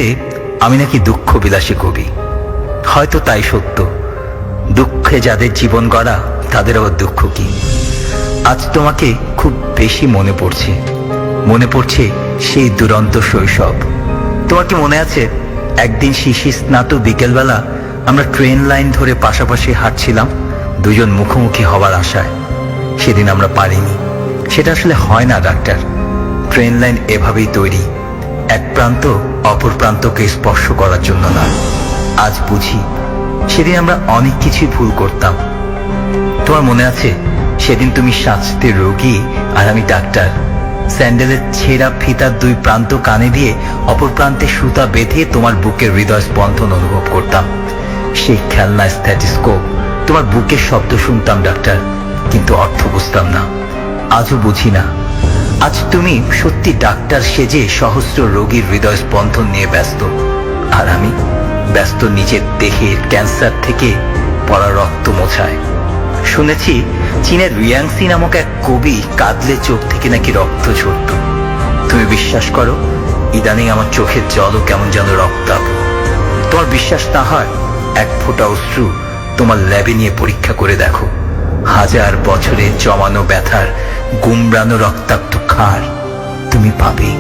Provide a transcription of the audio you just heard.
বলতে আমি নাকি দুঃখ বিলাসী কবি। হয়তো তাই সত্য, দুঃখে যাদের জীবন গড়া তাদের আবার দুঃখ কি। আজ তোমাকে খুব বেশি মনে পড়ছে সেই দুরন্ত শৈশব। তোমার কি মনে আছে একদিন শিশির স্নাত বিকেলবেলা আমরা ট্রেন লাইন ধরে পাশাপাশি হাঁটছিলাম দুজন মুখোমুখি হওয়ার আশায়? সেদিন আমরা পারিনি। সেটা আসলে হয় না ডাক্তার। ট্রেন লাইন এভাবেই তৈরি, এক প্রান্ত অপর প্রান্তকে স্পর্শ করার জন্য না। আজ বুঝি সেদিন আমরা অনেক কিছুই ভুল করতাম। তোমার মনে আছে সেদিন তুমি সাজতে রোগী আর আমি ডাক্তার। স্যান্ডেলের ছেঁড়া ফিতার দুই প্রান্ত কানে দিয়ে অপর প্রান্তে সুতা বেঁধে তোমার বুকের হৃদয় স্পন্দন অনুভব করতাম। সেই খেলনা স্ট্যাথোস্কোপ, তোমার বুকের শব্দ শুনতাম ডাক্তার, কিন্তু অর্থ বুঝতাম না। আজও বুঝি না। আজ তুমি সত্যি ডাক্তার সেজে সহস্র রোগীর হৃদয় স্পন্দন নিয়ে ব্যস্ত, আর আমি ব্যস্ত নিজের দেহের ক্যান্সার থেকে পড়া রক্ত মোছায়। শুনেছি চীনের রিয়াংসি নামক এক কবি কাঁদলে চোখ থেকে নাকি রক্ত ঝরত। তুমি বিশ্বাস করো, ইদানিং আমার চোখের জলও কেমন যেন রক্তাভ। তোমার বিশ্বাস না হয় এক ফোঁটা অশ্রু তোমার ল্যাবে নিয়ে পরীক্ষা করে দেখো। 1000 বছরে জমানো ব্যথার গুমরানো রক্তাক্ত ক্ষার তুমি পাবে।